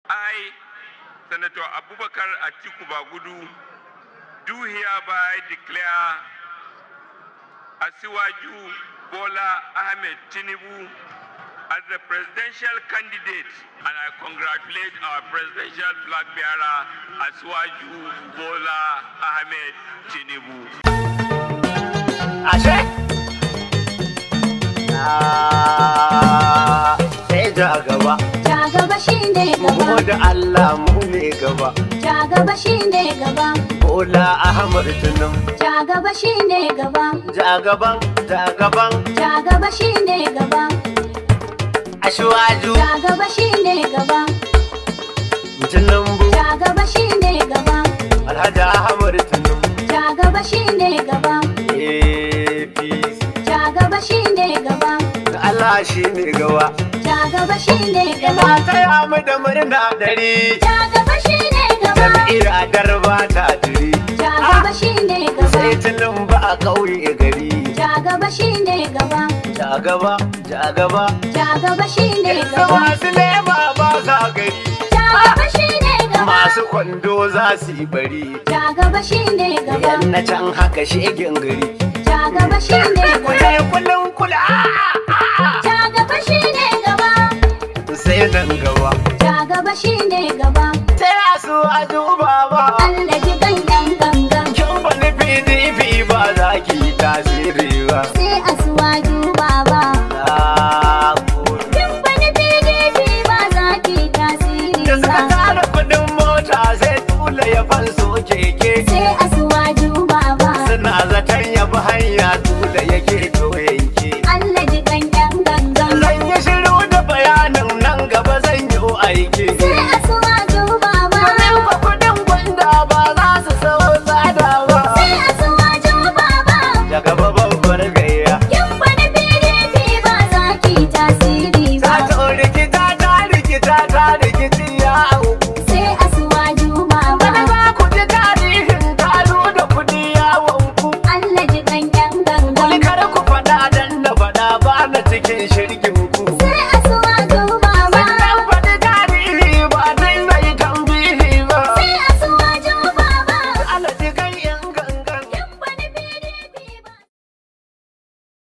I, Senator Abubakar Atiku Bagudu, do hereby declare Asiwaju Bola Ahmed Tinubu as the presidential candidate, and I congratulate our presidential flag bearer, Asiwaju Bola Ahmed Tinubu. Ashe? Sai ja gaba. Ja gaba shi ne gaba. Mu da Allah mu ne gaba. Ja gaba shi ne gaba. Bola Ahmed Tinubu. Ja gaba shi ne gaba. Ja gaban, ja gaban. Ja gaba shi ne gaba. Asiwaju Ja gaba shi ne gaba. Tinubu. Ja gaba shi ne gaba. Alhaji Ahmed Tinubu. Ja gaba shi ne gaba. APC. Ja gaba shi ne gaba. Da Allah shi ne gaba. Ja gaba shi ne gaba. Ina taya mu da murna dari. Ja gaba shi ne gaba. Jam'iyyar Adarba ta diri. Ja gaba shi ne gaba. Sai Tinubu a ƙauye gari. Ja gaba shi ne gaba. Ja gaba, ja gaba. Ja gaba shi ne Yanzu gaba. masu lema ba sa gari. Ja gaba shi ne gaba. Masu kwando za su yi bari. Ja gaba shi ne gaba. Yan na can haka shegen gari. Ja gaba shi ne gaba. Kule kullum kula. Ja gaba shi ne gaba. Sai nan gaba. Ja gaba shi ne gaba. Taya su a duba ba. Allah ji gangan gangan. Kin wani PDP ba za ki yi tasiri ba. Sai Asiwaju baba. Na gode. Kin bani PDP ba za ki tasiri Da suka ba. tara kudin mota sai tula ya fanso keke.